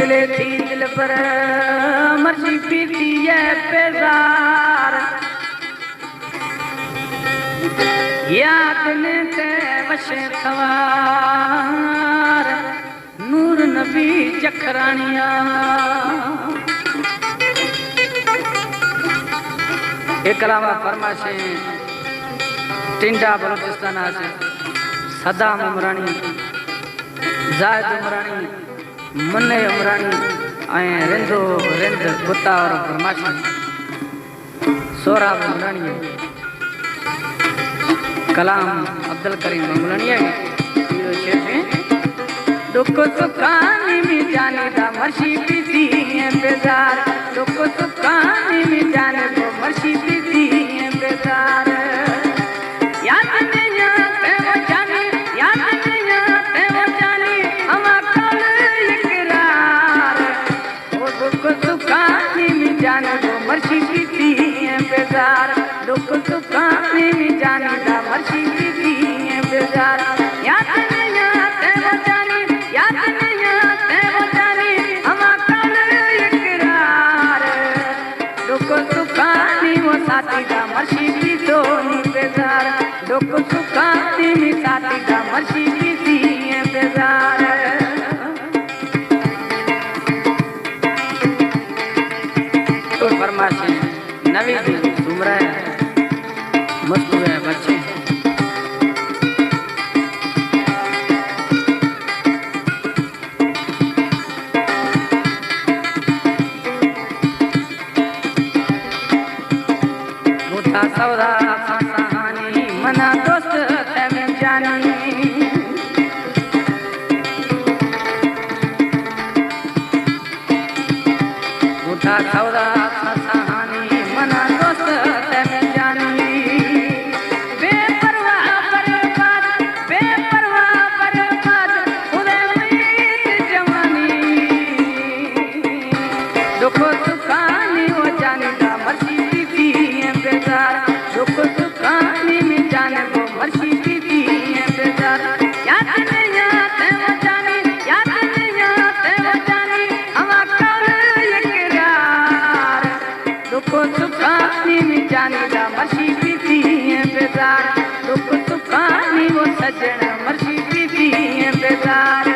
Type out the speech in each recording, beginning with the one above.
दिले थी दिल पर मर्जी पीती है बेजार याद ने ते वशे सवार नूर नबी जखरानिया एक अलावा फरमाशे टिंडा बलूचिस्तान से सदाम उमरानी जायद उमरानी मन्ने उमरानी आए रिंदो रिंद गुत्ता और फरमाशे सोराब उमरानी कलाम अब्दुल करीम उमरानी है दुख सुखानी में जाने दा मर्शी पीती है बेजार दुख सुखानी में जाने को मर्शी पीती है बेजार याद नहीं आते वो जाने याद नहीं आते वो जाने हम कल इकरार वो दुख सुखानी में जाने को मर्शी पीती है बेजार दुख सुखानी में जाने दा मर्शी पीती है बेजार याद नहीं आते वो जाने याद नहीं आते वो जाने हम कल इकरार दुख सुखानी वो साथी दा मर्शी पीतो नी बेजार दुख सुखानी में साथी दा मर्शी पीती है बेजार तो फरमाशे नवी दिन सुमरा मस्त है बच्चे सौदा फसानी मना दोस्त तम जानी उठा सौदा फसानी मना दोस्त तम जानी बेपरवाह बर्बाद खुदे मीत जवानी दुख सुखानी हो जाने का मर्जी पीती है बेजार दुख सुखानी में जाने को मर्जी पीती है बेजार याद नहीं आते वो जाने याद नहीं आते वो जाने हम कल इकरार दुख सुखानी में जाने का मर्जी पीती है बेजार दुख सुखानी वो सजन मर्जी पीती है बेजार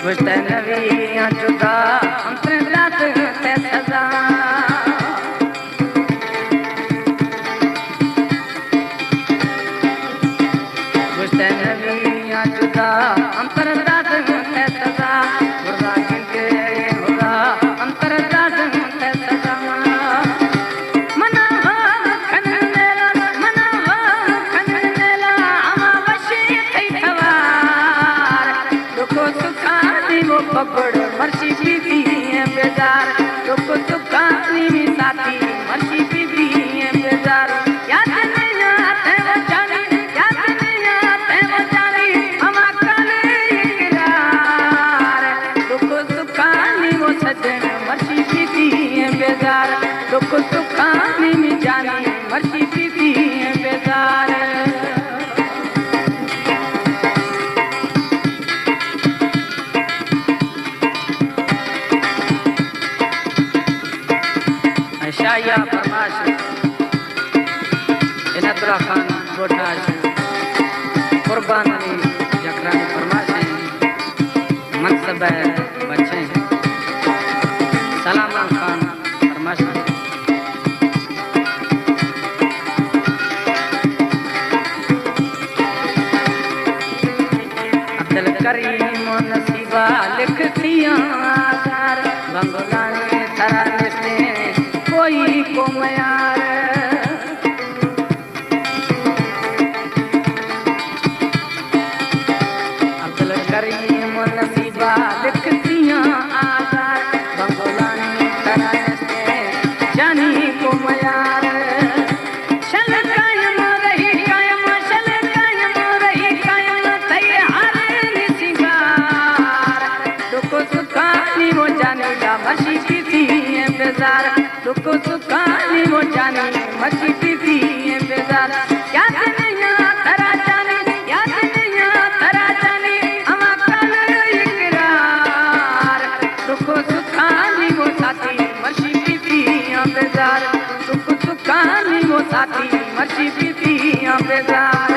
नवियां जुदा हमसे रात से सजा मुझसे नवियां जुदा हमसे रात से सजा बुरा जिनके होगा हमसे रात से सजा मना खननेला हम वशी थई थवार दुख सुखानी वो पकड़ मर्शी पीती है बेजार दुख सुखानी में साथी मर्शी पीती है बेजार याद नहीं आते वो जाने याद नहीं आते वो जाने हम कल इकरार दुख सुखानी वो सजन मर्शी पीती है बेजार दुख सुखानी में जाने मर्शी पीती है बेजार शाया फरमाश इनातुल्लाह खान गोठाश कुर्बान अली जखरानी फरमाश मनसब बच्चे सलामा खान फरमाश अब्दुल करीम नसीबा लिखतियां आधार बंगलाने थरा लिखते कोई को मयार अब्दुल करीम नसीबा लिखतियां आधार बंगलानी तरह से जानी को मयार चल कायम रही दुख सुखानी वो जाने मर्जी पीती है बेजार याद नहीं तरा जाने याद नहीं तरा जाने अमा कान इकरार दुख सुखानी वो साथी मर्जी पीती है बेजार दुख सुखानी वो साथी मर्जी पीती है बेजार